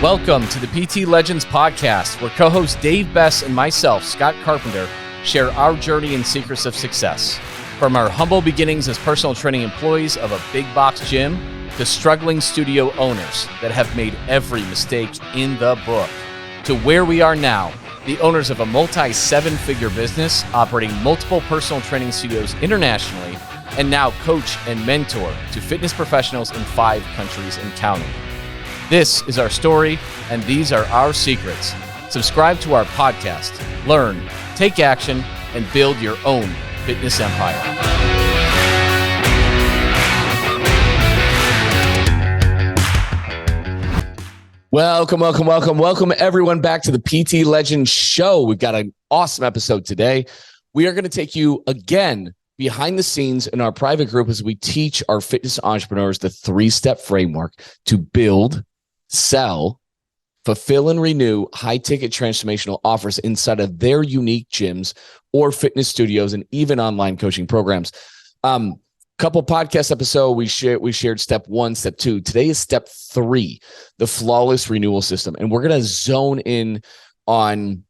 Welcome to the PT Legends podcast, where co-host Dave Bess and myself, Scott Carpenter, share our journey and secrets of success. From our humble beginnings as personal training employees of a big box gym to struggling studio owners that have made every mistake in the book, to where we are now, the owners of a multi-seven-figure business operating multiple personal training studios internationally, and now coach and mentor to fitness professionals in 5 countries and counting. This is our story, and these are our secrets. Subscribe to our podcast, learn, take action, and build your own fitness empire. Welcome everyone back to the PT Legends Show. We've got an awesome episode today. We are going to take you again behind the scenes in our private group as we teach our fitness entrepreneurs the 3-step framework to build, sell, fulfill, and renew high-ticket transformational offers inside of their unique gyms or fitness studios and even online coaching programs. Couple podcast episode, we shared step 1, step 2. Today is step 3, the flawless renewal system. And we're going to zone in on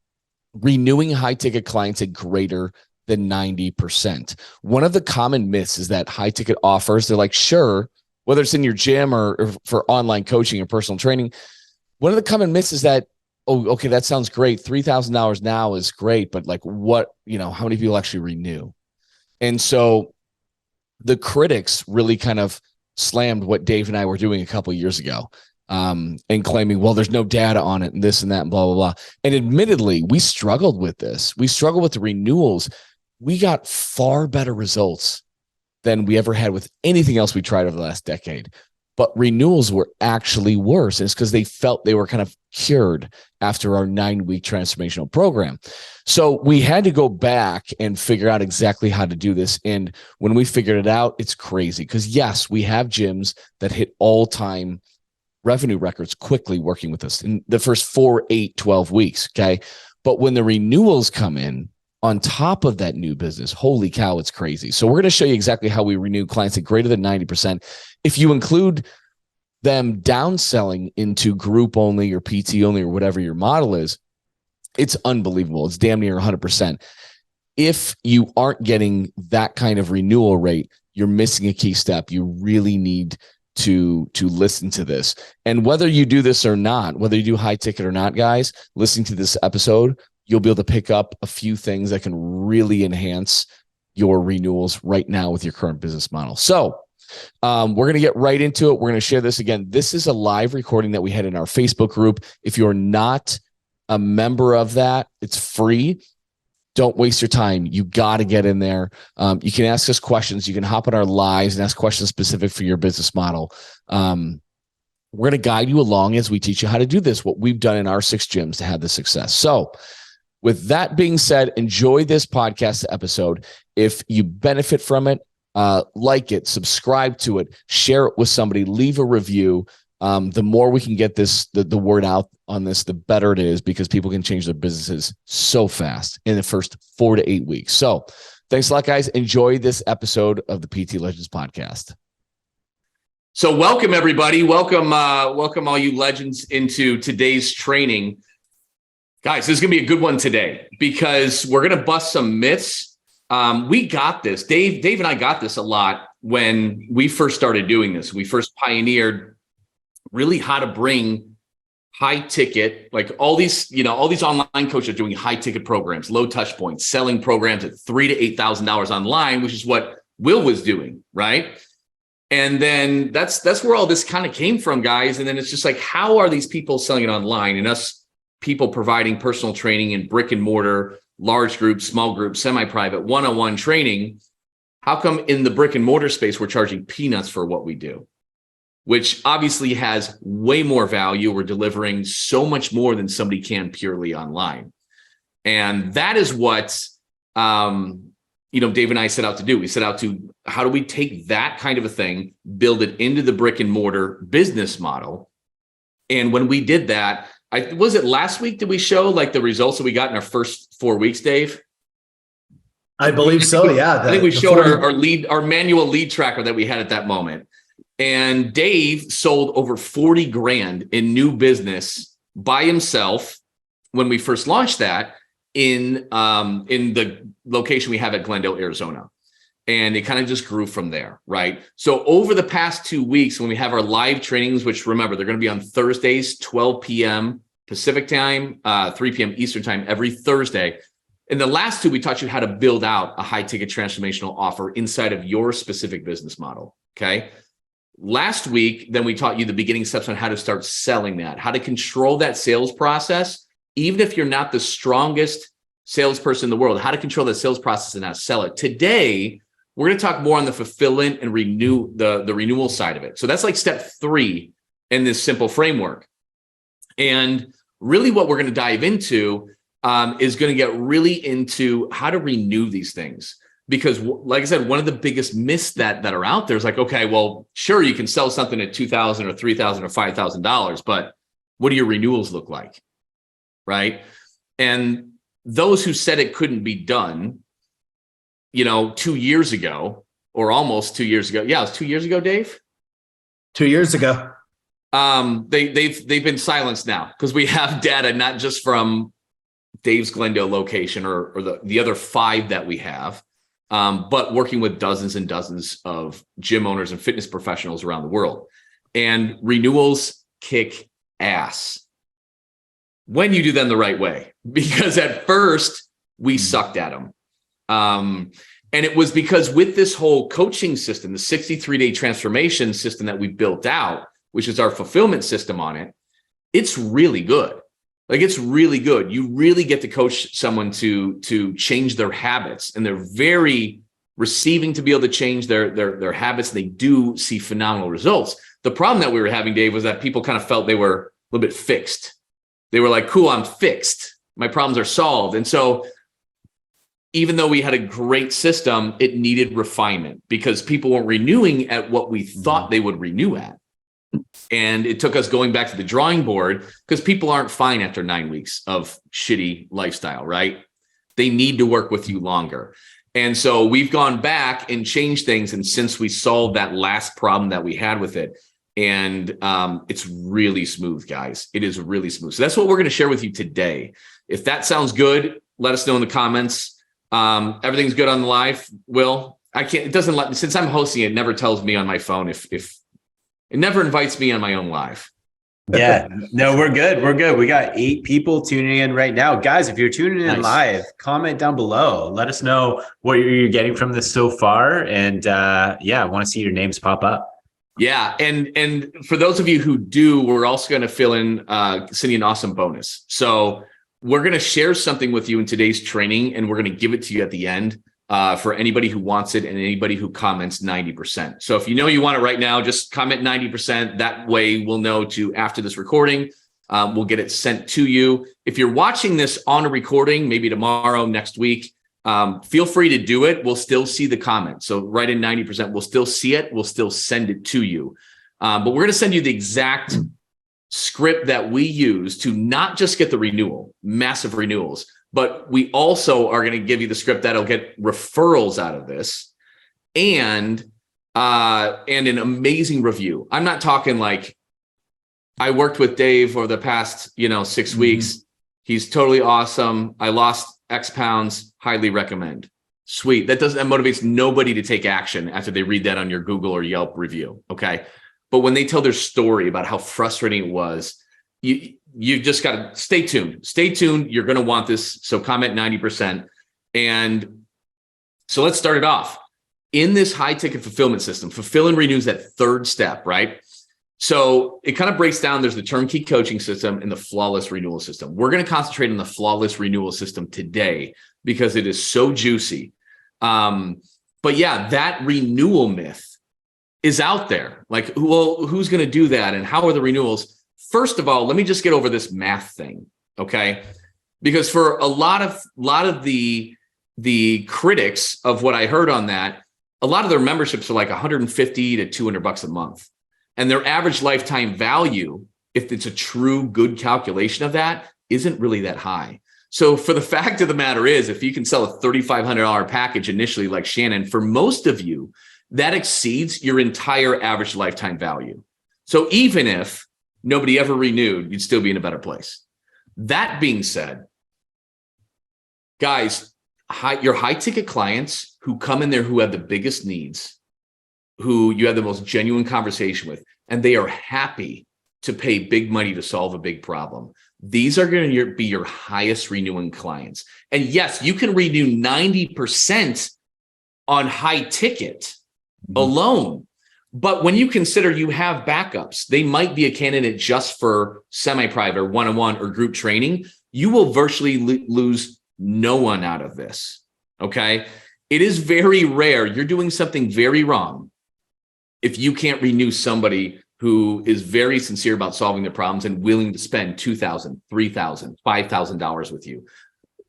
renewing high-ticket clients at greater than 90%. One of the common myths is that high-ticket offers, they're like, sure, whether it's in your gym or for online coaching or personal training, one of the common myths is that, oh, okay, that sounds great. $3,000 now is great, but like what, how many people actually renew? And so the critics really kind of slammed what Dave and I were doing a couple of years ago, and claiming, well, there's no data on it and this and that and blah, blah, blah. And admittedly, we struggled with this. We struggled with the renewals. We got far better results than we ever had with anything else we tried over the last decade. But renewals were actually worse. And it's because they felt they were kind of cured after our 9-week transformational program. So we had to go back and figure out exactly how to do this. And when we figured it out, it's crazy. Because yes, we have gyms that hit all-time revenue records quickly working with us in the first 4, 8, 12 weeks. Okay. But when the renewals come in, on top of that new business, holy cow, it's crazy. So we're going to show you exactly how we renew clients at greater than 90%. If you include them downselling into group only or PT only or whatever your model is, it's unbelievable. It's damn near 100%. If you aren't getting that kind of renewal rate, you're missing a key step. You really need to listen to this. And whether you do this or not, whether you do high ticket or not, guys, listening to this episode, you'll be able to pick up a few things that can really enhance your renewals right now with your current business model. So we're going to get right into it. We're going to share this again. This is a live recording that we had in our Facebook group. If you're not a member of that, it's free. Don't waste your time. You got to get in there. You can ask us questions. You can hop on our lives and ask questions specific for your business model. We're going to guide you along as we teach you how to do this, what we've done in our 6 gyms to have the success. So with that being said, enjoy this podcast episode. If you benefit from it, like it, subscribe to it, share it with somebody, leave a review. The more we can get the word out on this, the better it is, because people can change their businesses so fast in the first 4 to 8 weeks. So thanks a lot, guys. Enjoy this episode of the PT Legends podcast. So welcome, everybody. Welcome all you legends into today's training. Guys, this is going to be a good one today because we're going to bust some myths. We got this. Dave and I got this a lot when we first started doing this. We first pioneered really how to bring high ticket, like all these online coaches are doing high ticket programs, low touch points, selling programs at $3,000 to $8,000 online, which is what Will was doing, right? And then that's where all this kind of came from, guys. And then it's just like, how are these people selling it online, and us people providing personal training in brick and mortar, large groups, small groups, semi-private, one-on-one training? How come in the brick and mortar space, we're charging peanuts for what we do, which obviously has way more value? We're delivering so much more than somebody can purely online. And that is what, Dave and I set out to do. We set out to, how do we take that kind of a thing, build it into the brick and mortar business model? And when we did that, was it last week did we show like the results that we got in our first 4 weeks, Dave? I believe so. Yeah. I think we showed our manual lead tracker that we had at that moment. And Dave sold over 40 grand in new business by himself when we first launched that in the location we have at Glendale, Arizona. And it kind of just grew from there, right? So over the past 2 weeks, when we have our live trainings, which remember, they're going to be on Thursdays, 12 p.m. Pacific time, 3 p.m. Eastern time, every Thursday. In the last 2, we taught you how to build out a high ticket transformational offer inside of your specific business model, okay? Last week, then we taught you the beginning steps on how to start selling that, how to control that sales process, even if you're not the strongest salesperson in the world, how to control that sales process and how to sell it. Today, we're going to talk more on the fulfillment and the renewal side of it. So that's like step 3 in this simple framework. And really what we're going to dive into is going to get really into how to renew these things. Because like I said, one of the biggest myths that are out there is like, okay, well, sure, you can sell something at $2,000 or $3,000 or $5,000, but what do your renewals look like, right? And those who said it couldn't be done, 2 years ago, or almost 2 years ago. Yeah, it was 2 years ago, Dave. 2 years ago. They've been silenced now because we have data not just from Dave's Glendale location or the other 5 that we have, but working with dozens and dozens of gym owners and fitness professionals around the world. And renewals kick ass when you do them the right way, because at first we sucked at them. And it was because with this whole coaching system, the 63-day transformation system that we built out, which is our fulfillment system on it, it's really good. Like, it's really good. You really get to coach someone to change their habits, and they're very receiving to be able to change their habits. They do see phenomenal results. The problem that we were having, Dave, was that people kind of felt they were a little bit fixed. They were like, cool, I'm fixed. My problems are solved. And so even though we had a great system, it needed refinement because people weren't renewing at what we thought they would renew at. And it took us going back to the drawing board because people aren't fine after 9 weeks of shitty lifestyle, right? They need to work with you longer. And so we've gone back and changed things. And since we solved that last problem that we had with it, and it's really smooth, guys. It is really smooth. So that's what we're going to share with you today. If that sounds good, let us know in the comments. Everything's good on the live. Will, I can't, it doesn't let me, since I'm hosting, it never tells me on my phone if it never invites me on my own live. Yeah, no, we're good. We're good. We got 8 people tuning in right now. Guys, if you're tuning in live, comment down below. Let us know what you're getting from this so far. And yeah, I want to see your names pop up. Yeah. And for those of you who do, we're also going to fill in, send you an awesome bonus. So we're going to share something with you in today's training, and we're going to give it to you at the end for anybody who wants it and anybody who comments 90%. So if you know you want it right now, just comment 90%. That way we'll know to, after this recording, we'll get it sent to you. If you're watching this on a recording, maybe tomorrow, next week, feel free to do it. We'll still see the comment. So write in 90%. We'll still see it. We'll still send it to you. But we're going to send you the exact script that we use to not just get the renewal, massive renewals, but we also are going to give you the script that'll get referrals out of this and an amazing review. I'm not talking like I worked with Dave over the past, 6 weeks. He's totally awesome. I lost X pounds, highly recommend. Sweet. That motivates nobody to take action after they read that on your Google or Yelp review. Okay. But when they tell their story about how frustrating it was, you just got to stay tuned. Stay tuned. You're going to want this. So comment 90%. And so let's start it off. In this high ticket fulfillment system, fulfill and renew is that third step, right? So it kind of breaks down. There's the turnkey coaching system and the flawless renewal system. We're going to concentrate on the flawless renewal system today because it is so juicy. But yeah, that renewal myth is out there. Like, well, who's going to do that? And how are the renewals? First of all, let me just get over this math thing. Okay. Because for a lot of the critics of what I heard on that, a lot of their memberships are like 150 to 200 bucks a month. And their average lifetime value, if it's a true good calculation of that, isn't really that high. So for the fact of the matter is, if you can sell a $3,500 package initially, like Shannon, for most of you, that exceeds your entire average lifetime value. So even if nobody ever renewed, you'd still be in a better place. That being said, guys, your high ticket clients who come in there who have the biggest needs, who you have the most genuine conversation with, and they are happy to pay big money to solve a big problem. These are going to be your highest renewing clients. And yes, you can renew 90% on high ticket alone. But when you consider you have backups, they might be a candidate just for semi-private or one-on-one or group training. You will virtually lose no one out of this. Okay. It is very rare. You're doing something very wrong if you can't renew somebody who is very sincere about solving their problems and willing to spend $2,000, $3,000, $5,000 with you.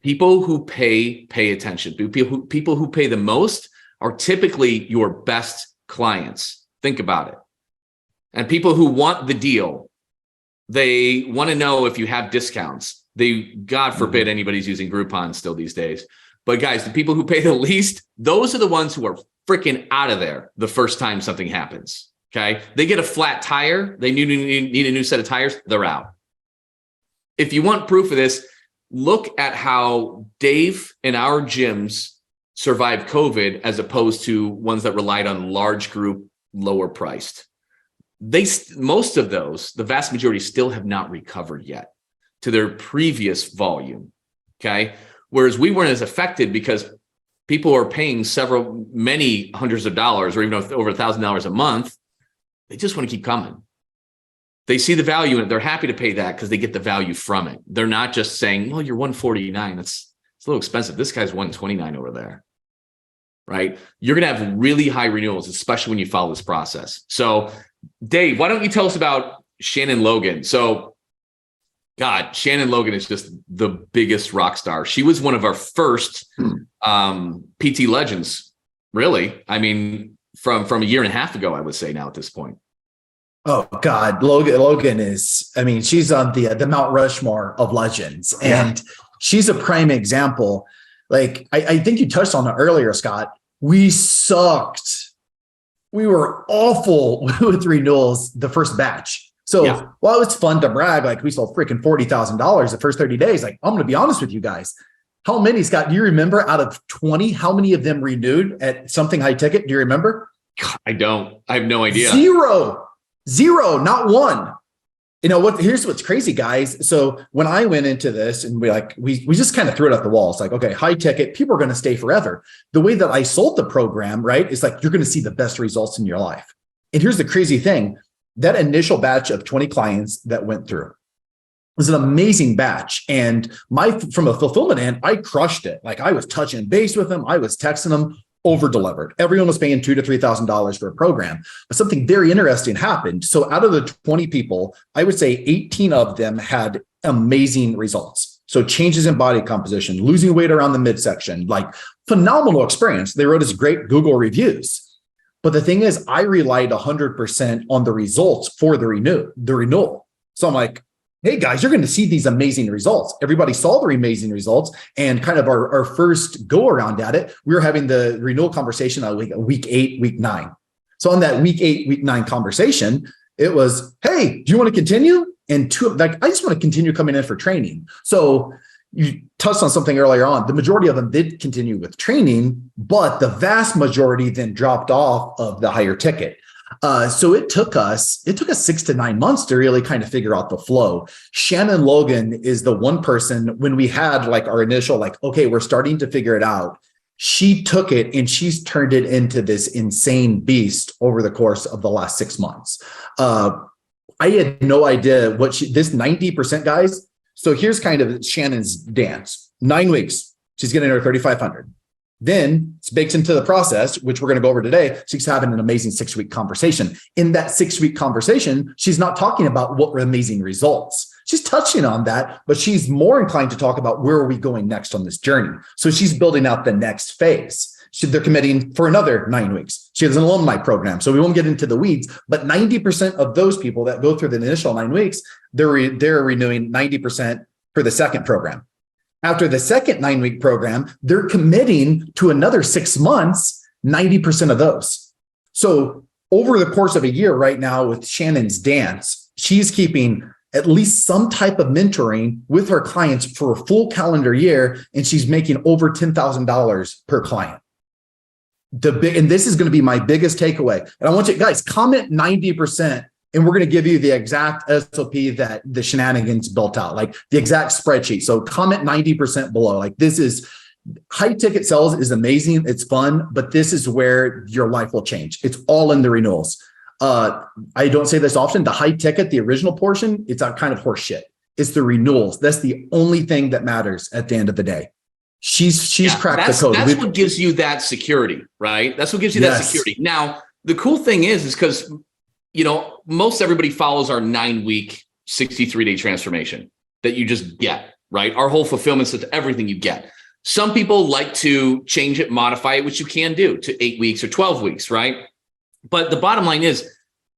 People who pay attention. People who pay the most are typically your best clients. Think about it. And people who want the deal, they want to know if you have discounts. God forbid anybody's using Groupon still these days. But guys, the people who pay the least, those are the ones who are freaking out of there the first time something happens. Okay. They get a flat tire. They need a new set of tires. They're out. If you want proof of this, look at how Dave and our gyms survived COVID as opposed to ones that relied on large group, lower priced. Most of those, the vast majority still have not recovered yet to their previous volume. Okay. Whereas we weren't as affected because people are paying many hundreds of dollars or even over $1,000 a month. They just want to keep coming. They see the value in it. They're happy to pay that because they get the value from it. They're not just saying, well, you're $149. It's a little expensive. This guy's $129 over there, right? You're going to have really high renewals, especially when you follow this process. So Dave, why don't you tell us about Shannon Logan? So God, Shannon Logan is just the biggest rock star. She was one of our first PT legends, really. I mean, from a year and a half ago, I would say now at this point. Oh God, Logan is, I mean, she's on the Mount Rushmore of legends, and she's a prime example. Like I think you touched on it earlier, Scott. We sucked. We were awful with renewals the first batch. So while it's fun to brag, like we sold freaking $40,000 the first 30 days, like I'm going to be honest with you guys. How many, Scott, do you remember out of 20, how many of them renewed at something high ticket? Do you remember? I don't. I have no idea. Zero, not one. You know what? Here's what's crazy, guys. So when I went into this and we just kind of threw it at the wall. It's like, okay, high ticket, people are going to stay forever. The way that I sold the program, right, is like, you're going to see the best results in your life. And here's the crazy thing. That initial batch of 20 clients that went through was an amazing batch. And from a fulfillment end, I crushed it. Like I was touching base with them. I was texting them, over delivered. Everyone was paying $2,000 to $3,000 for a program, but something very interesting happened. So out of the 20 people, I would say 18 of them had amazing results. So changes in body composition, losing weight around the midsection, like phenomenal experience. They wrote us great Google reviews. But the thing is, I relied 100% on the results for the renewal. So I'm like, hey guys, you're going to see these amazing results. Everybody saw the amazing results, and kind of our first go around at it, we were having the renewal conversation on week 8, week 9. So on that week 8, week 9 conversation, it was, hey, do you want to continue? And I just want to continue coming in for training. So you touched on something earlier on. The majority of them did continue with training, but the vast majority then dropped off of the higher ticket. So it took us 6 to 9 months to really kind of figure out the flow. Shannon Logan is the one person when we had like our initial, like, okay, we're starting to figure it out. She took it and she's turned it into this insane beast over the course of the last 6 months. I had no idea this 90%, guys. So here's kind of Shannon's dance. 9 weeks, she's getting her 3,500. Then it's baked into the process, which we're going to go over today. She's having an amazing 6-week conversation. In that 6-week conversation, she's not talking about what were amazing results. She's touching on that, but she's more inclined to talk about where are we going next on this journey. So she's building out the next phase. They're committing for another 9 weeks. She has an alumni program, so we won't get into the weeds, but 90% of those people that go through the initial 9 weeks, they're renewing 90% for the second program. After the second 9-week program, they're committing to another 6 months, 90% of those. So over the course of a year right now with Shannon's dance, she's keeping at least some type of mentoring with her clients for a full calendar year, and she's making over $10,000 per client. And this is going to be my biggest takeaway. And I want you guys comment 90%, and we're going to give you the exact SOP that the Shenanigans built out, like the exact spreadsheet. So comment 90% below. Like, this is high ticket sales is amazing. It's fun, but this is where your life will change. It's all in the renewals. I don't say this often. The high ticket, the original portion, it's a kind of horse shit. It's the renewals. That's the only thing that matters at the end of the day. She's cracked the code. That's what gives you that security, right? That's what gives you that security. Now, the cool thing is because, most everybody follows our 9-week, 63-day transformation that you just get, right? Our whole fulfillment system, everything you get. Some people like to change it, modify it, which you can do to 8 weeks or 12 weeks, right? But the bottom line is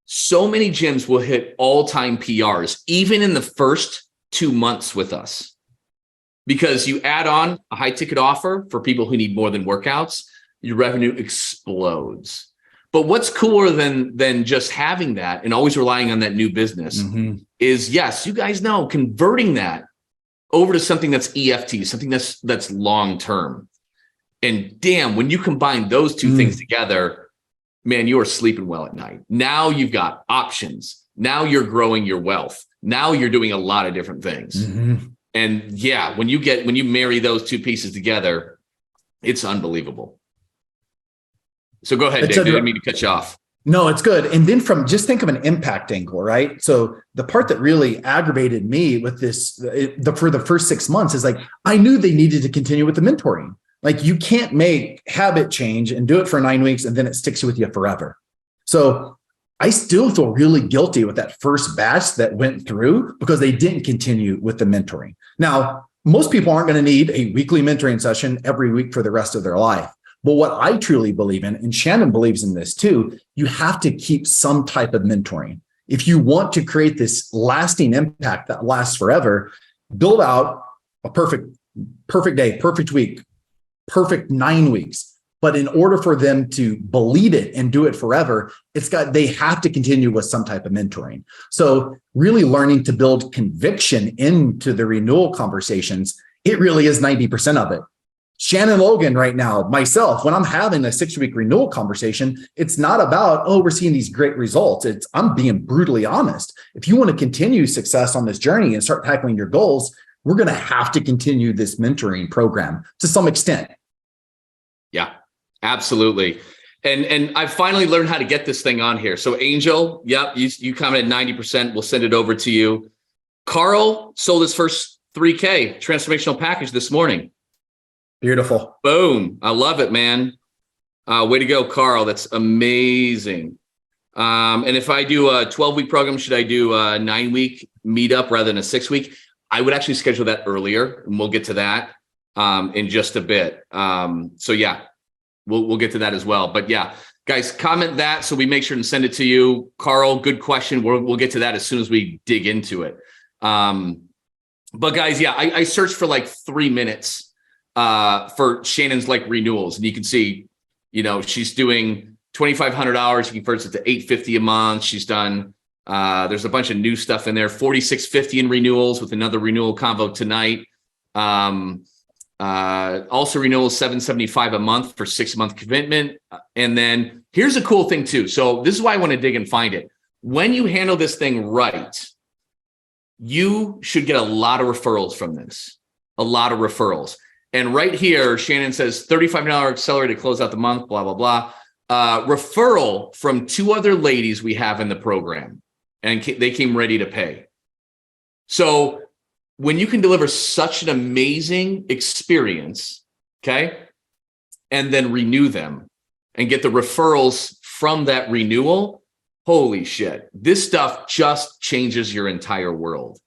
so many gyms will hit all-time PRs, even in the first 2 months with us, because you add on a high ticket offer for people who need more than workouts, your revenue explodes. But what's cooler than just having that and always relying on that new business is, yes, you guys know, converting that over to something that's EFT, something that's long-term. And damn, when you combine those two things together, man, you are sleeping well at night. Now you've got options. Now you're growing your wealth. Now you're doing a lot of different things. And yeah, when you marry those two pieces together, it's unbelievable. So go ahead, Dave. I didn't mean to cut you off. No, it's good. And then just think of an impact angle, right? So the part that really aggravated me with this for the first 6 months is like, I knew they needed to continue with the mentoring. Like, you can't make habit change and do it for 9 weeks and then it sticks with you forever. So I still feel really guilty with that first batch that went through because they didn't continue with the mentoring. Now, most people aren't going to need a weekly mentoring session every week for the rest of their life. But what I truly believe in, and Shannon believes in this too, you have to keep some type of mentoring. If you want to create this lasting impact that lasts forever, build out a perfect day, perfect week, perfect 9 weeks. But in order for them to believe it and do it forever, they have to continue with some type of mentoring. So really learning to build conviction into the renewal conversations, it really is 90% of it. Shannon Logan right now, myself, when I'm having a 6-week renewal conversation, it's not about, we're seeing these great results. I'm being brutally honest. If you want to continue success on this journey and start tackling your goals, we're going to have to continue this mentoring program to some extent. Yeah, absolutely. And I finally learned how to get this thing on here. So Angel, yep, you commented 90%. We'll send it over to you. Carl sold his first 3K transformational package this morning. Beautiful. Boom. I love it, man. Way to go, Carl. That's amazing. And if I do a 12-week program, should I do a 9-week meetup rather than a 6-week? I would actually schedule that earlier, and we'll get to that in just a bit. So yeah, we'll get to that as well. But yeah, guys, comment that so we make sure to send it to you. Carl, good question. We'll get to that as soon as we dig into it. But guys, yeah, I searched for like 3 minutes for Shannon's like renewals, and you can see, she's doing $2,500. She converts it to $850 a month. She's done. There's a bunch of new stuff in there. $4,650 in renewals with another renewal convo tonight. Also renewals $775 a month for 6-month commitment. And then here's a cool thing too. So this is why I want to dig and find it. When you handle this thing right, you should get a lot of referrals from this. A lot of referrals. And right here, Shannon says $35 accelerated to close out the month, blah, blah, blah. Referral from 2 other ladies we have in the program, and they came ready to pay. So when you can deliver such an amazing experience, okay, and then renew them and get the referrals from that renewal, holy shit, this stuff just changes your entire world.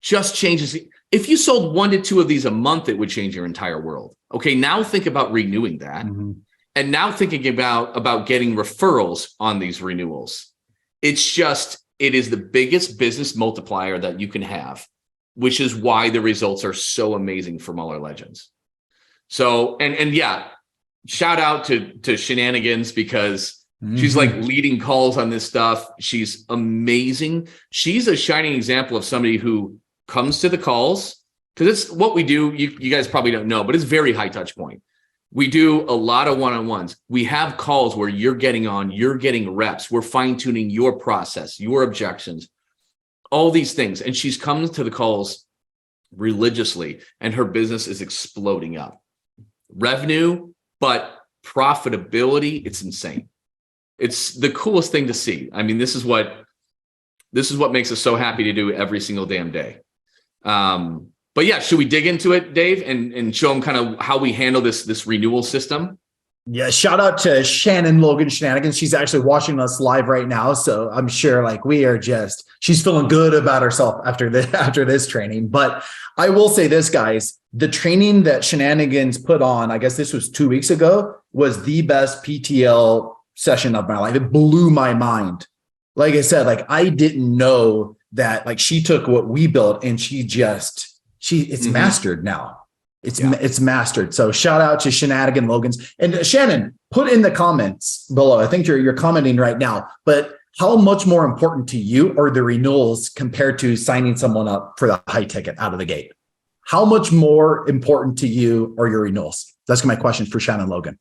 Just changes. If you sold 1 to 2 of these a month, it would change your entire world. Okay, now think about renewing that. And now thinking about getting referrals on these renewals. It is the biggest business multiplier that you can have, which is why the results are so amazing from all our legends. So, and yeah, shout out to Shenanigans, because She's like leading calls on this stuff. She's amazing. She's a shining example of somebody who comes to the calls, because it's what we do. You guys probably don't know, but it's very high touch point. We do a lot of one-on-ones. We have calls where you're getting reps. We're fine-tuning your process, your objections, all these things. And she's come to the calls religiously, and her business is exploding up. Revenue, but profitability, it's insane. It's the coolest thing to see. I mean, this is what makes us so happy to do every single damn day. But yeah, should we dig into it, Dave, and show them kind of how we handle this renewal system? Yeah, shout out to Shannon Logan Shenanigans. She's actually watching us live right now, so I'm sure she's feeling good about herself after this training. But I will say this, guys, the training that Shenanigans put on, I guess this was 2 weeks ago, was the best PTL session of my life. It blew my mind. Like I said, I didn't know that she took what we built and it's mastered now. It's mastered. So shout out to Shenanigan Logans. And Shannon, put in the comments below. I think you're commenting right now, but how much more important to you are the renewals compared to signing someone up for the high ticket out of the gate? How much more important to you are your renewals? That's my question for Shannon Logan.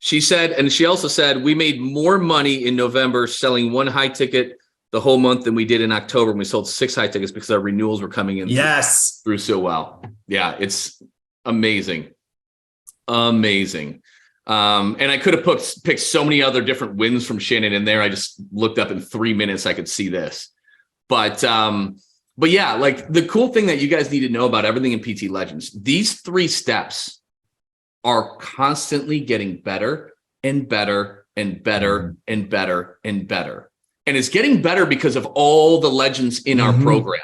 She said, and she also said, we made more money in November selling one high ticket the whole month than we did in October. And we sold 6 high tickets because our renewals were coming in through so well. Yeah, it's amazing. Amazing. And I could have picked so many other different wins from Shannon in there. I just looked up in 3 minutes. I could see this. But yeah, the cool thing that you guys need to know about everything in PT Legends, these 3 steps are constantly getting better and better and better and better and better. And it's getting better because of all the legends in our program.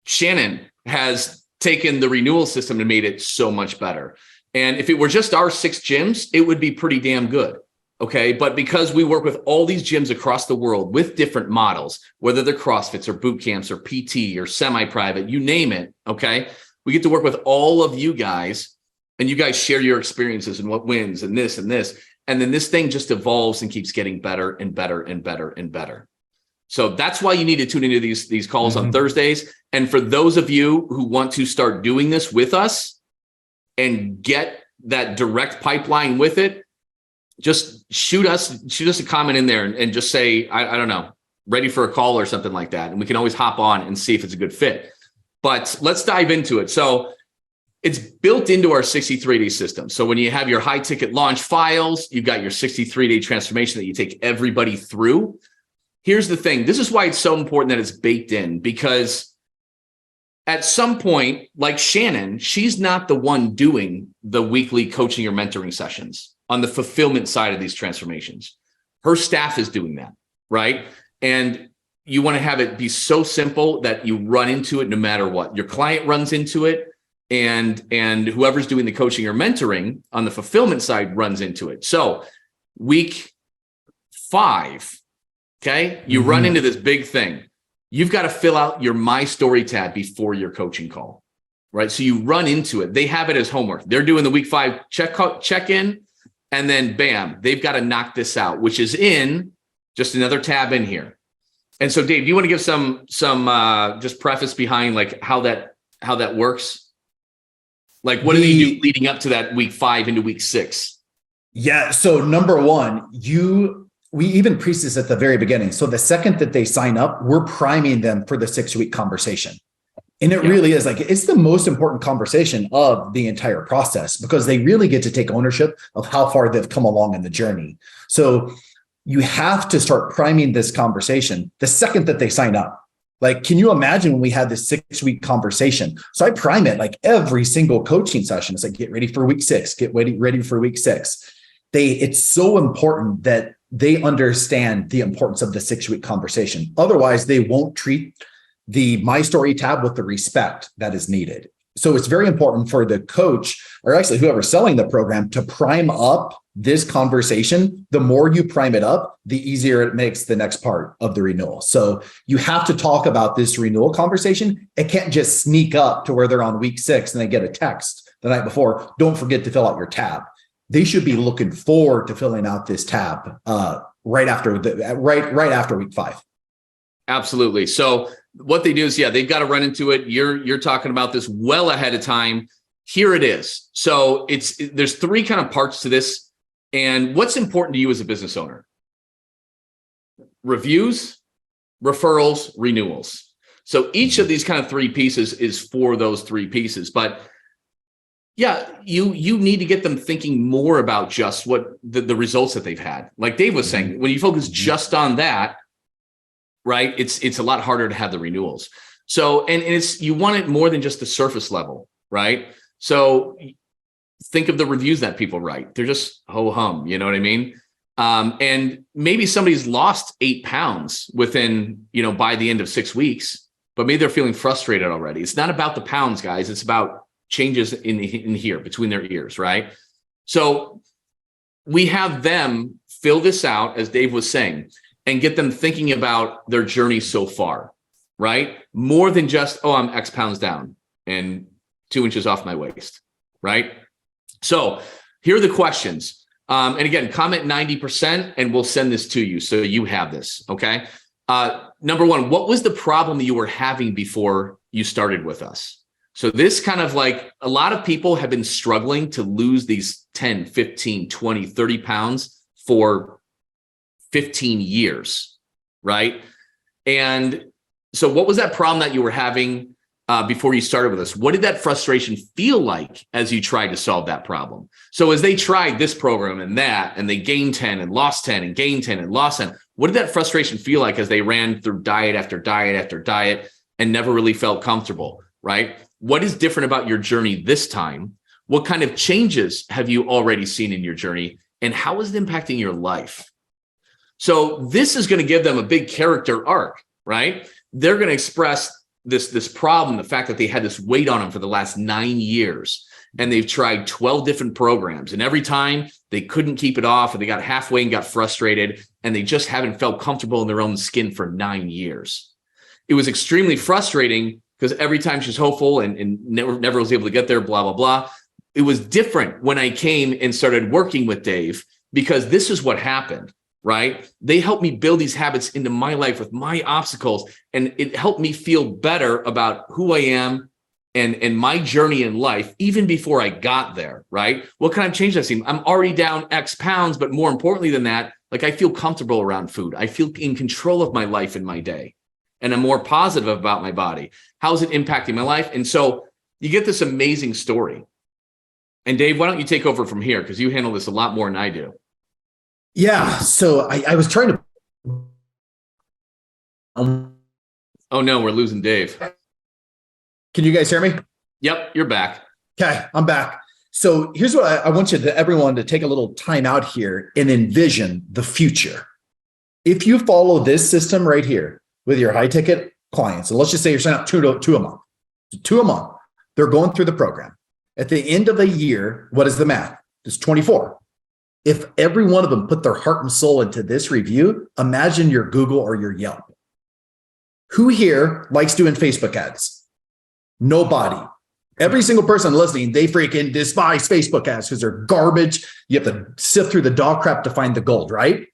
Shannon has taken the renewal system and made it so much better. And if it were just our 6 gyms, it would be pretty damn good. Okay. But because we work with all these gyms across the world with different models, whether they're CrossFits or boot camps or PT or semi-private, you name it. Okay. We get to work with all of you guys, and you guys share your experiences and what wins and this and this. And then this thing just evolves and keeps getting better and better and better and better. So that's why you need to tune into these calls on Thursdays. And for those of you who want to start doing this with us and get that direct pipeline with it, just shoot us a comment in there and just say, I don't know, ready for a call or something like that. And we can always hop on and see if it's a good fit. But let's dive into it. So it's built into our 63-day system. So when you have your high ticket launch files, you've got your 63-day transformation that you take everybody through. Here's the thing. This is why it's so important that it's baked in, because at some point, like Shannon, she's not the one doing the weekly coaching or mentoring sessions on the fulfillment side of these transformations. Her staff is doing that, right? And you want to have it be so simple that you run into it no matter what. Your client runs into it, and whoever's doing the coaching or mentoring on the fulfillment side runs into it. So week 5, okay, you run into this big thing. You've got to fill out your My Story tab before your coaching call, right? So you run into it. They have it as homework. They're doing the week 5 check-in, and then bam, they've got to knock this out, which is in just another tab in here. And so, Dave, do you want to give some just preface behind how that works? What do you do leading up to that week 5 into week 6? Yeah. So number one, we even preach this at the very beginning. So the second that they sign up, we're priming them for the 6-week conversation. And it really is it's the most important conversation of the entire process, because they really get to take ownership of how far they've come along in the journey. So you have to start priming this conversation the second that they sign up. Can you imagine when we had this 6-week conversation? So I prime it every single coaching session. It's get ready for week 6, get ready for week 6. It's so important that they understand the importance of the 6-week conversation. Otherwise, they won't treat the My Story tab with the respect that is needed. So it's very important for the coach, or actually whoever's selling the program, to prime up this conversation. The more you prime it up, the easier it makes the next part of the renewal. So you have to talk about this renewal conversation. It can't just sneak up to where they're on week 6 and they get a text the night before. Don't forget to fill out your tab. they should be looking forward to filling out this tab right after week 5. Absolutely. So what they do is, they've got to run into it. You're talking about this well ahead of time. Here it is. So there's 3 kind of parts to this. And what's important to you as a business owner? Reviews, referrals, renewals. So each of these kind of 3 pieces is for those 3 pieces. But you need to get them thinking more about just what the results that they've had. Like Dave was saying, when you focus just on that, right, it's a lot harder to have the renewals. So, and it's, you want it more than just the surface level, right? So think of the reviews that people write. They're just ho-hum, you know what I mean? And maybe somebody's lost 8 pounds within, by the end of 6 weeks, but maybe they're feeling frustrated already. It's not about the pounds, guys. It's about changes in here between their ears, right? So we have them fill this out, as Dave was saying, and get them thinking about their journey so far, right? More than just, I'm X pounds down and 2 inches off my waist, right? So here are the questions. And again, comment 90% and we'll send this to you so you have this, okay? Number 1, what was the problem that you were having before you started with us? So this kind of like, a lot of people have been struggling to lose these 10, 15, 20, 30 pounds for 15 years, right? And so what was that problem that you were having before you started with us? What did that frustration feel like as you tried to solve that problem? So as they tried this program and that, and they gained 10 and lost 10 and gained 10 and lost 10, what did that frustration feel like as they ran through diet after diet after diet and never really felt comfortable, right? What is different about your journey this time? What kind of changes have you already seen in your journey? And how is it impacting your life? So this is going to give them a big character arc, right? They're going to express this problem, the fact that they had this weight on them for the last 9 years, and they've tried 12 different programs. And every time they couldn't keep it off, or they got halfway and got frustrated, and they just haven't felt comfortable in their own skin for 9 years. It was extremely frustrating because every time she's hopeful and never was able to get there, blah, blah, blah. It was different when I came and started working with Dave, because this is what happened, right? They helped me build these habits into my life with my obstacles, and it helped me feel better about who I am and my journey in life, even before I got there, right? What kind of change I've seen? I'm already down X pounds, but more importantly than that, like I feel comfortable around food. I feel in control of my life and my day, and I'm more positive about my body. How is it impacting my life? And so you get this amazing story. And Dave, why don't you take over from here? Because you handle this a lot more than I do. Yeah. So I was trying to. Oh no, we're losing Dave. Can you guys hear me? Yep, you're back. Okay, I'm back. So here's what I want everyone to take a little time out here and envision the future. If you follow this system right here with your high ticket clients, and let's just say you're signing up two a month, they're going through the program. At the end of the year, what is the math? It's 24. If every one of them put their heart and soul into this review, imagine your Google or your Yelp. Who here likes doing Facebook ads? Nobody. Every single person listening, they freaking despise Facebook ads because they're garbage. You have to sift through the dog crap to find the gold, right?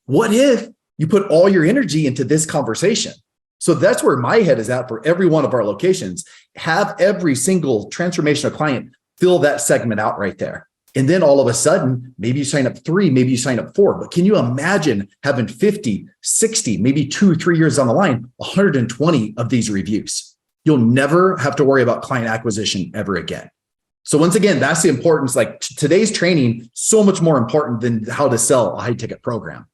What if you put all your energy into this conversation? So that's where my head is at for every one of our locations. Have every single transformational client fill that segment out right there. And then all of a sudden, maybe you sign up 3, maybe you sign up 4. But can you imagine having 50, 60, maybe 2, 3 years on the line, 120 of these reviews? You'll never have to worry about client acquisition ever again. So once again, that's the importance. Like today's training, so much more important than how to sell a high ticket program.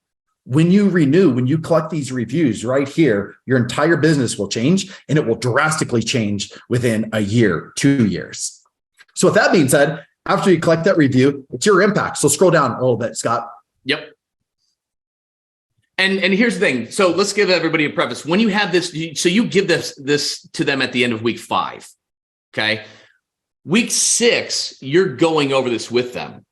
When you renew, when you collect these reviews right here, your entire business will change, and it will drastically change within a year, 2 years. So with that being said, after you collect that review, it's your impact. So scroll down a little bit, Scott. Yep. And here's the thing. So let's give everybody a preface. When you have this, so you give this to them at the end of week 5. Okay. Week 6, you're going over this with them.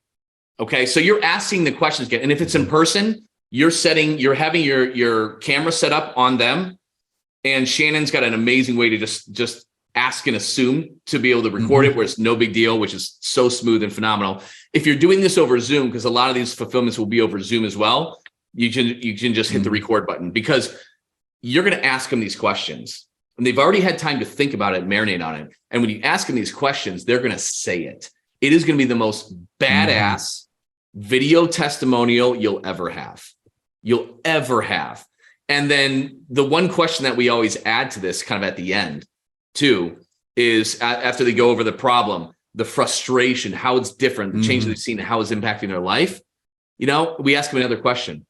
Okay. So you're asking the questions again. And if it's in person, you're having your camera set up on them. And Shannon's got an amazing way to just ask and assume to be able to record it, where it's no big deal, which is so smooth and phenomenal. if you're doing this over Zoom, because a lot of these fulfillments will be over Zoom as well, you can just hit the record button, because you're going to ask them these questions and they've already had time to think about it, marinate on it. And when you ask them these questions, they're going to say it. It is going to be the most badass video testimonial you'll ever have. And then the one question that we always add to this kind of at the end too is after they go over the problem, the frustration, how it's different, the change that they've seen, how it's impacting their life. You know, we ask them another question.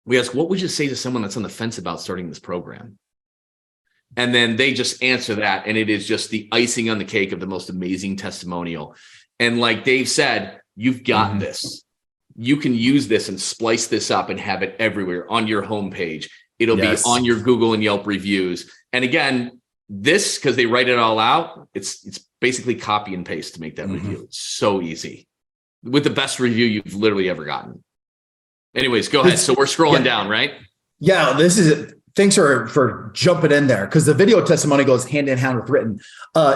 We ask, what would you say to someone that's on the fence about starting this program? And then they just answer that. And it is just the icing on the cake of the most amazing testimonial. And like Dave said, you've got this. You can use this and splice this up and have it everywhere on your homepage. It'll be on your Google and Yelp reviews. And again, this, because they write it all out, it's basically copy and paste to make that review. It's so easy. With the best review you've literally ever gotten. Anyways, go ahead. So we're scrolling down, right? Yeah, this is it. Thanks for jumping in there, because the video testimony goes hand in hand with written.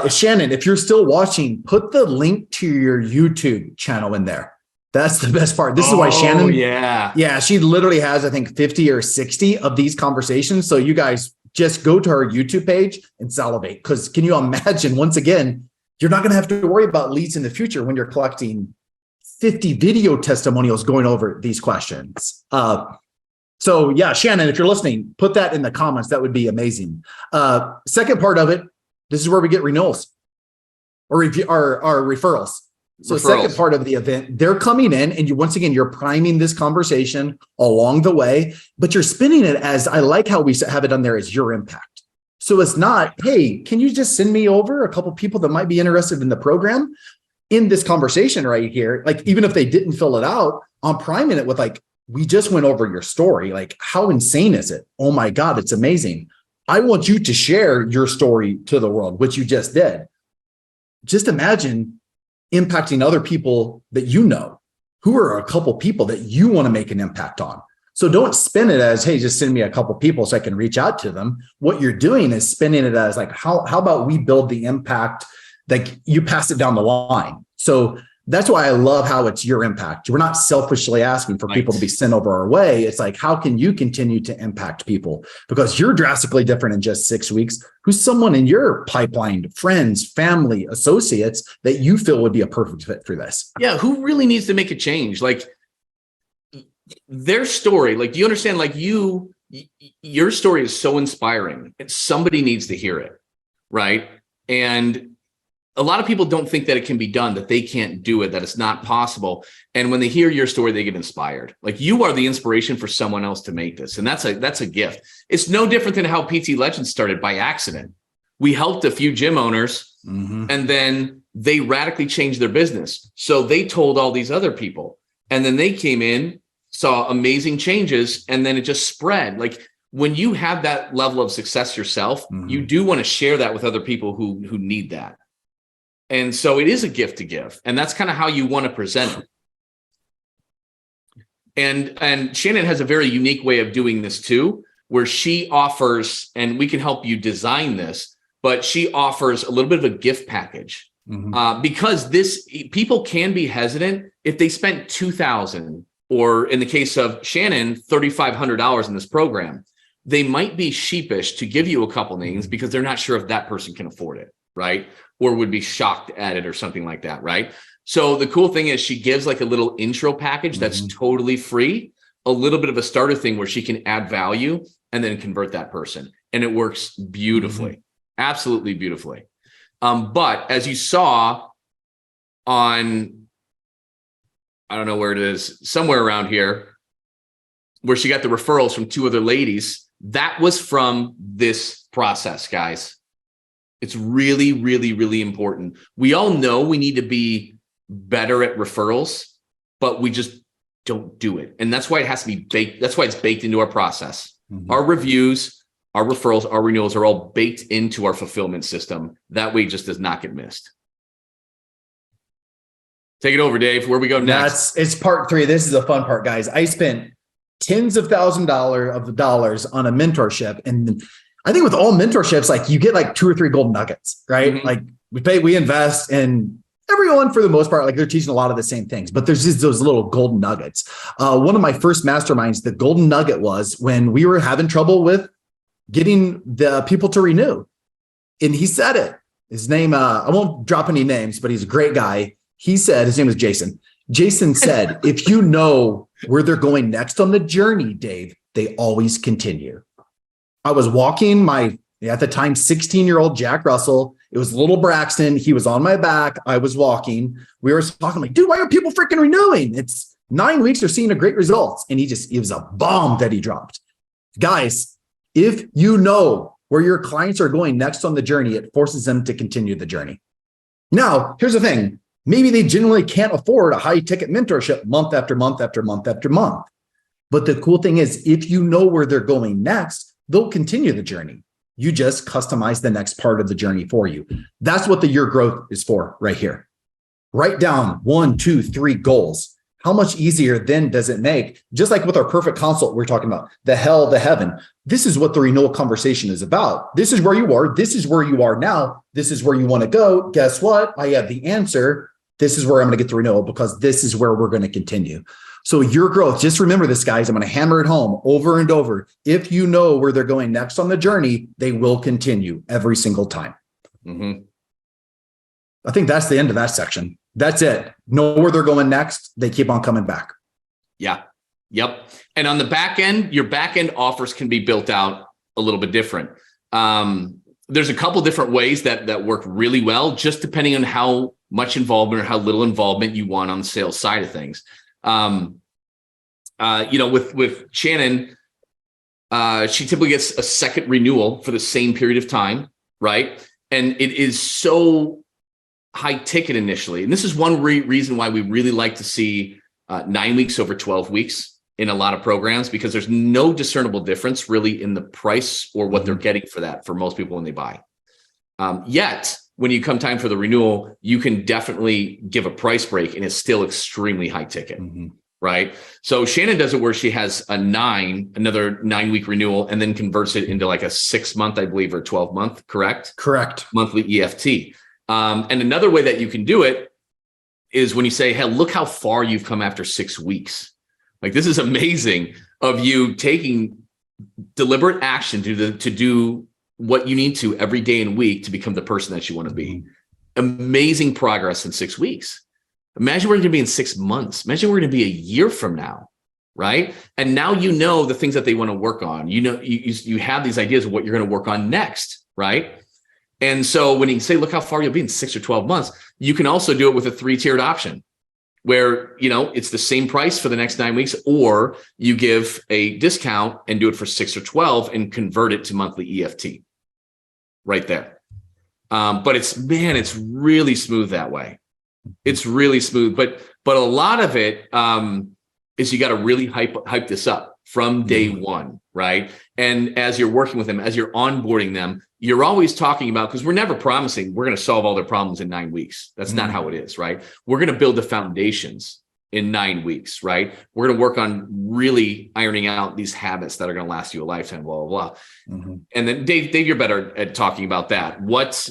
Shannon, if you're still watching, put the link to your YouTube channel in there. That's the best part. This is why Shannon. Yeah, she literally has, I think, 50 or 60 of these conversations. So you guys just go to her YouTube page and salivate. Because can you imagine, once again, you're not going to have to worry about leads in the future when you're collecting 50 video testimonials going over these questions. So yeah, Shannon, if you're listening, put that in the comments. That would be amazing. Second part of it, this is where we get renewals or our referrals. So second part of the event, they're coming in and once again, you're priming this conversation along the way, but you're spinning it as, I like how we have it on there as your impact. So it's not, hey, can you just send me over a couple people that might be interested in the program? In this conversation right here, like even if they didn't fill it out, I'm priming it with like, we just went over your story. Like, how insane is it? Oh my God, it's amazing. I want you to share your story to the world, which you just did. Just imagine impacting other people that you know, who are a couple people that you want to make an impact on. So don't spin it as, hey, just send me a couple people so I can reach out to them. What you're doing is spinning it as like, how about we build the impact, like you pass it down the line. So that's why I love how it's your impact. We're not selfishly asking for people to be sent over our way. It's like, how can you continue to impact people? Because you're drastically different in just 6 weeks. Who's someone in your pipeline, friends, family, associates that you feel would be a perfect fit for this? Yeah. Who really needs to make a change? Like their story, like, do you understand? Like your story is so inspiring and somebody needs to hear it. Right. And a lot of people don't think that it can be done, that they can't do it, that it's not possible. And when they hear your story, they get inspired. Like you are the inspiration for someone else to make this. And that's a gift. It's no different than how PT Legends started by accident. We helped a few gym owners and then they radically changed their business. So they told all these other people and then they came in, saw amazing changes, and then it just spread. Like when you have that level of success yourself, you do want to share that with other people who need that. And so it is a gift to give. And that's kind of how you want to present it. And Shannon has a very unique way of doing this too, where she offers, and we can help you design this, but she offers a little bit of a gift package because people can be hesitant if they spent $2,000 or in the case of Shannon, $3,500 in this program. They might be sheepish to give you a couple names because they're not sure if that person can afford it. Right. Or would be shocked at it or something like that. Right. So the cool thing is she gives like a little intro package that's totally free, a little bit of a starter thing where she can add value and then convert that person. And it works beautifully, absolutely beautifully. But as you saw on, I don't know where it is, somewhere around here, where she got the referrals from 2 other ladies, that was from this process, guys. It's really, really, really important. We all know we need to be better at referrals, but we just don't do it. And that's why it has to be baked. That's why it's baked into our process. Our reviews, our referrals, our renewals are all baked into our fulfillment system. That way it just does not get missed. Take it over, Dave. Where we go next? It's part 3. This is a fun part, guys. I spent tens of thousands of dollars on a mentorship, and I think with all mentorships, like you get like 2 or 3 gold nuggets, right? Like we invest, and everyone for the most part, like they're teaching a lot of the same things, but there's just those little golden nuggets. One of my first masterminds, the golden nugget was when we were having trouble with getting the people to renew. And he said it. His name, I won't drop any names, but he's a great guy. He said, his name is Jason. Jason said, if you know where they're going next on the journey, Dave, they always continue. I was walking my, at the time, 16-year-old Jack Russell. It was little Braxton. He was on my back. I was walking. We were talking like, dude, why are people freaking renewing? It's 9 weeks. They're seeing a great results. And it was a bomb that he dropped. Guys, if you know where your clients are going next on the journey, it forces them to continue the journey. Now, here's the thing. Maybe they generally can't afford a high ticket mentorship month after month after month after month. But the cool thing is, if you know where they're going next, they'll continue the journey. You just customize the next part of the journey for you. That's what the year growth is for right here. Write down 1, 2, 3 goals. How much easier then does it make? Just like with our perfect consult, we're talking about the hell, the heaven. This is what the renewal conversation is about. This is where you are. This is where you are now. This is where you want to go. Guess what? I have the answer. This is where I'm going to get the renewal because this is where we're going to continue. So your growth, just remember this, guys. I'm going to hammer it home over and over. If you know where they're going next on the journey, they will continue every single time. Mm-hmm. I think that's the end of that section. That's it. Know where they're going next. They keep on coming back. Yeah. Yep. And on the back end, your back end offers can be built out a little bit different. There's a couple different ways that work really well, just depending on how much involvement or how little involvement you want on the sales side of things. With Shannon, she typically gets a second renewal for the same period of time, right? And it is so high ticket initially. And this is one reason why we really like to see 9 weeks over 12 weeks in a lot of programs, because there's no discernible difference really in the price or what they're getting for that for most people when they buy. Yet, when you come time for the renewal, you can definitely give a price break and it's still extremely high ticket, right? So Shannon does it where she has another 9 week renewal and then converts it into like a 6 month, I believe, or 12 month, correct? Correct. Monthly EFT. And another way that you can do it is when you say, hey, look how far you've come after 6 weeks. Like, this is amazing of you taking deliberate action to do what you need to every day and week to become the person that you want to be. Amazing progress in 6 weeks. Imagine where you're going to be in 6 months. Imagine where you're going to be a year from now, right? And now you know the things that they want to work on. You know, you have these ideas of what you're going to work on next, right? And so when you say, look how far you'll be in 6 or 12 months, you can also do it with a 3-tiered option where, you know, it's the same price for the next 9 weeks, or you give a discount and do it for 6 or 12 and convert it to monthly EFT right there. But it's really smooth that way. It's really smooth, but a lot of it is you got to really hype this up from day one, right? And as you're working with them, as you're onboarding them, you're always talking about, because we're never promising we're going to solve all their problems in 9 weeks. That's not how it is, right? We're going to build the foundations in 9 weeks, right? We're going to work on really ironing out these habits that are going to last you a lifetime, blah, blah, blah. And then Dave, you're better at talking about that.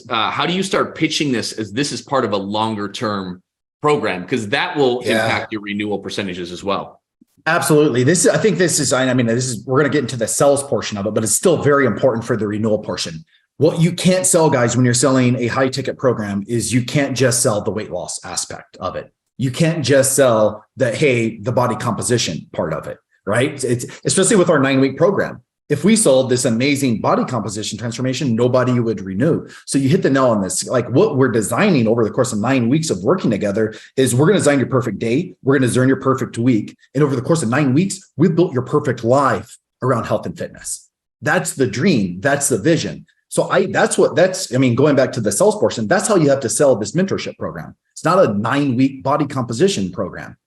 How do you start pitching this as this is part of a longer term program? Because that will impact your renewal percentages as well. Absolutely. We're going to get into the sales portion of it, but it's still very important for the renewal portion. What you can't sell, guys, when you're selling a high ticket program is you can't just sell the weight loss aspect of it. You can't just sell the body composition part of it, right? It's especially with our 9 week program. If we sold this amazing body composition transformation, nobody would renew. So you hit the nail on this. Like, what we're designing over the course of 9 weeks of working together is we're going to design your perfect day. We're going to design your perfect week. And over the course of 9 weeks, we've built your perfect life around health and fitness. That's the dream. That's the vision. So going back to the sales portion, that's how you have to sell this mentorship program. It's not a 9 week body composition program.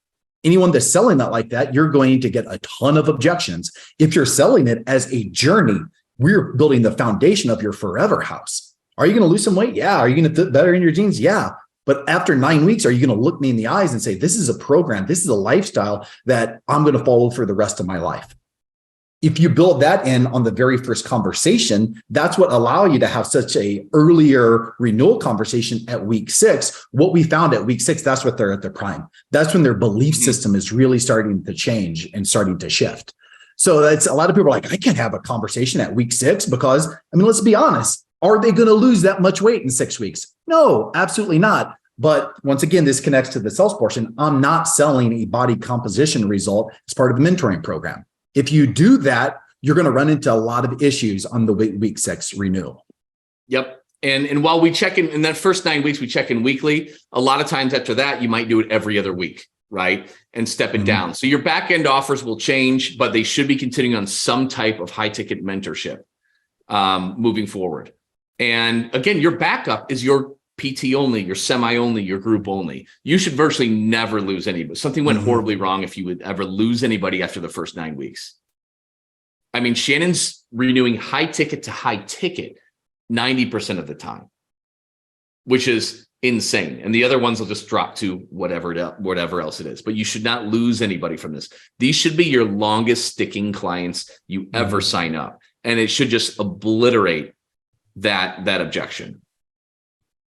Anyone that's selling that like that, you're going to get a ton of objections. If you're selling it as a journey, we're building the foundation of your forever house. Are you going to lose some weight? Yeah. Are you going to fit better in your jeans? Yeah. But after 9 weeks, are you going to look me in the eyes and say, this is a program, this is a lifestyle that I'm going to follow for the rest of my life? if you build that in on the very first conversation, that's what allow you to have such a earlier renewal conversation at week 6. What we found at week 6, that's what they're at their prime. That's when their belief system is really starting to change and starting to shift. So that's a lot of people are like, I can't have a conversation at week 6 because, I mean, let's be honest. Are they going to lose that much weight in 6 weeks? No, absolutely not. But once again, this connects to the sales portion. I'm not selling a body composition result as part of a mentoring program. If you do that, you're going to run into a lot of issues on the week 6 renewal. Yep. And while we check in that first 9 weeks, we check in weekly. A lot of times after that, you might do it every other week, right? And step it down. So your back end offers will change, but they should be continuing on some type of high ticket mentorship moving forward. And again, your backup is your PT only, your semi only, your group only. You should virtually never lose anybody. Something went horribly wrong if you would ever lose anybody after the first 9 weeks. I mean, Shannon's renewing high ticket to high ticket 90% of the time, which is insane. And the other ones will just drop to whatever else it is. But you should not lose anybody from this. These should be your longest sticking clients you ever sign up. And it should just obliterate that objection.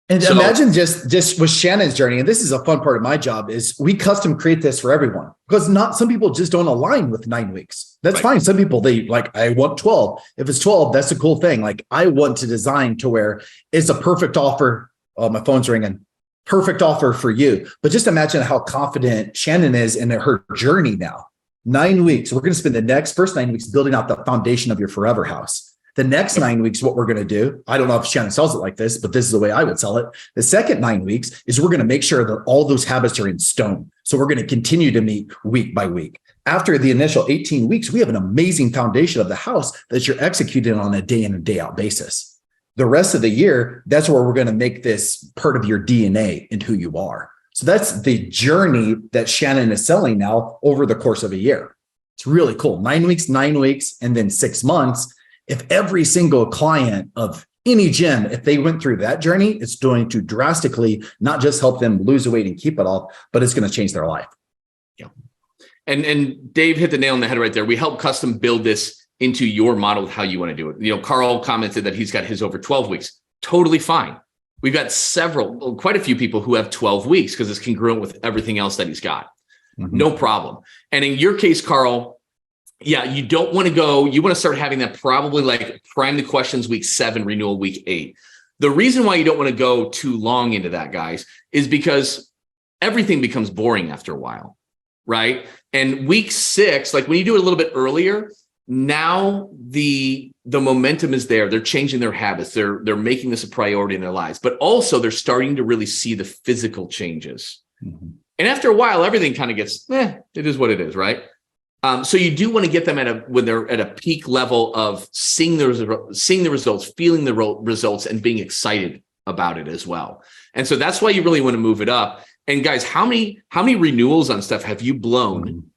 And so, imagine just with Shannon's journey, and this is a fun part of my job, is we custom create this for everyone because some people just don't align with 9 weeks. That's fine. Some people, they like, I want 12. If it's 12, that's a cool thing. Like I want to design to where it's a perfect offer. Oh, my phone's ringing. Perfect offer for you. But just imagine how confident Shannon is in her journey now. 9 weeks. We're going to spend the first 9 weeks building out the foundation of your forever house. The next 9 weeks, what we're going to do, I don't know if Shannon sells it like this, but this is the way I would sell it. The second 9 weeks is we're going to make sure that all those habits are in stone. So we're going to continue to meet week by week. After the initial 18 weeks, we have an amazing foundation of the house that you're executing on a day in and day out basis. The rest of the year, that's where we're going to make this part of your DNA and who you are. So that's the journey that Shannon is selling now over the course of a year. It's really cool. 9 weeks, and then 6 months. If every single client of any gym, if they went through that journey, it's going to drastically not just help them lose the weight and keep it off, but it's going to change their life. Yeah. And Dave hit the nail on the head right there. We help custom build this into your model of how you want to do it. You know, Carl commented that he's got his over 12 weeks. Totally fine. We've got quite a few people who have 12 weeks because it's congruent with everything else that he's got. No problem. And in your case, Carl, yeah, you don't want to go, you want to start having that probably like prime the questions week 7, renewal week 8. The reason why you don't want to go too long into that, guys, is because everything becomes boring after a while, right? And week 6, like when you do it a little bit earlier, now the momentum is there. They're changing their habits. They're making this a priority in their lives, but also they're starting to really see the physical changes. And after a while, everything kind of gets, it is what it is, right? So you do want to get them when they're at a peak level of seeing the results, feeling the results, and being excited about it as well. And so that's why you really want to move it up. And guys, how many renewals on stuff have you blown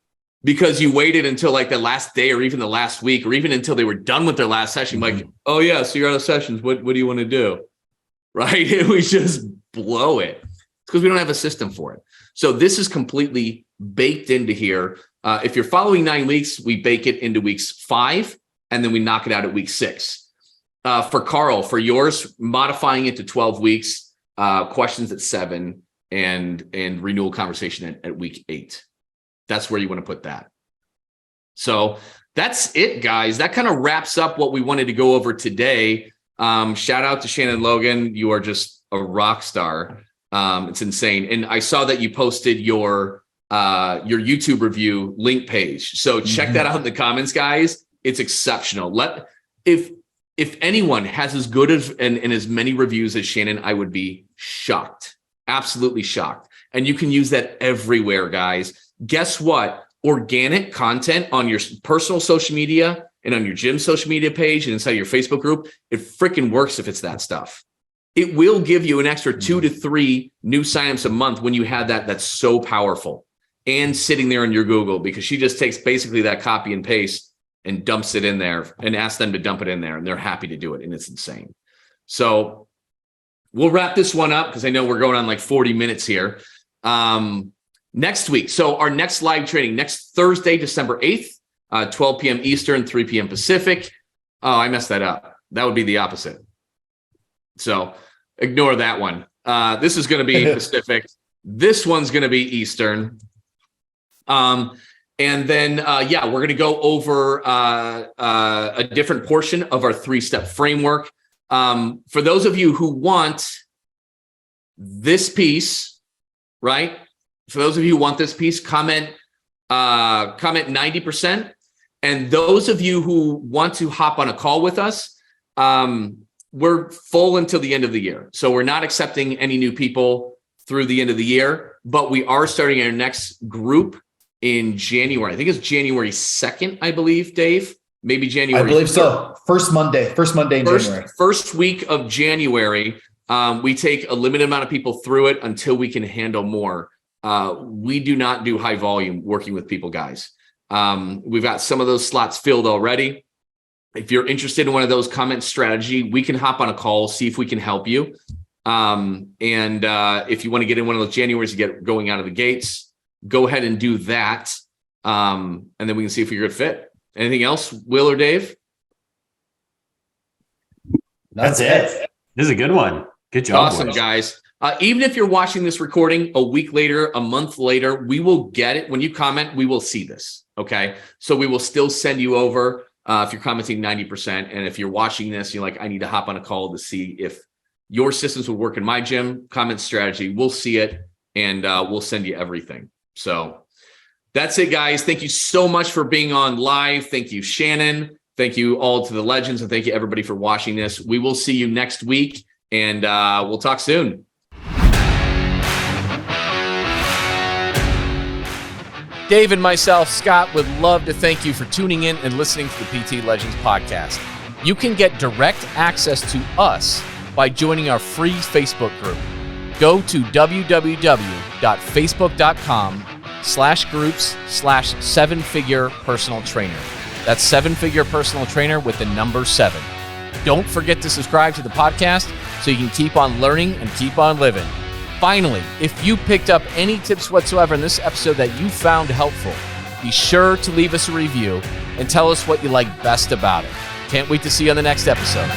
because you waited until like the last day or even the last week or even until they were done with their last session? Like, oh yeah, so you're out of sessions. What do you want to do? Right? And we just blow it because we don't have a system for it. So this is completely baked into here. If you're following 9 weeks, we bake it into weeks 5, and then we knock it out at week 6. For Carl, for yours, modifying it to 12 weeks, questions at 7, and renewal conversation at week 8. That's where you want to put that. So that's it, guys. That kind of wraps up what we wanted to go over today. Shout out to Shannon Logan. You are just a rock star. It's insane. And I saw that you posted your YouTube review link page. So check that out in the comments, guys. It's exceptional. If anyone has as good as and as many reviews as Shannon, I would be shocked. Absolutely shocked. And you can use that everywhere, guys. Guess what? Organic content on your personal social media and on your gym social media page and inside your Facebook group, it freaking works if it's that stuff. It will give you an extra 2 to 3 new signups a month when you have that. That's so powerful. And sitting there in your Google, because she just takes basically that copy and paste and dumps it in there and asks them to dump it in there, and they're happy to do it. And it's insane. So we'll wrap this one up because I know we're going on like 40 minutes here. Next week. So our next live training, next Thursday, December 8th, 12 p.m. Eastern, 3 p.m. Pacific. Oh, I messed that up. That would be the opposite. So ignore that one. This is going to be Pacific. This one's going to be Eastern. And then, we're going to go over a different portion of our 3-step framework. For those of you who want this piece, right? For those of you who want this piece, comment 90%. And those of you who want to hop on a call with us, we're full until the end of the year. So we're not accepting any new people through the end of the year, but we are starting our next group in January. I think it's January 2nd, I believe, Dave. Maybe January. I believe so. First Monday in January. First week of January, we take a limited amount of people through it until we can handle more. We do not do high volume working with people, guys. We've got some of those slots filled already. If you're interested in one of those, comment strategy, we can hop on a call, see if we can help you. And if you want to get in one of those Januaries to get going out of the gates, go ahead and do that. And then we can see if you're a good fit. Anything else, Will or Dave? That's it. This is a good one. Good job. Awesome, guys. Even if you're watching this recording a week later, a month later, we will get it. When you comment, we will see this. Okay. So we will still send you over if you're commenting 90%. And if you're watching this, you're like, I need to hop on a call to see if your systems would work in my gym. Comment strategy. We'll see it and we'll send you everything. So that's it, guys. Thank you so much for being on live. Thank you, Shannon. Thank you all to the legends. And thank you everybody for watching this. We will see you next week and we'll talk soon. Dave and myself, Scott, would love to thank you for tuning in and listening to the PT Legends podcast. You can get direct access to us by joining our free Facebook group. Go to www.facebook.com/groups/7-figure personal trainer. That's 7-figure personal trainer with the number 7. Don't forget to subscribe to the podcast so you can keep on learning and keep on living. Finally, if you picked up any tips whatsoever in this episode that you found helpful, be sure to leave us a review and tell us what you like best about it. Can't wait to see you on the next episode.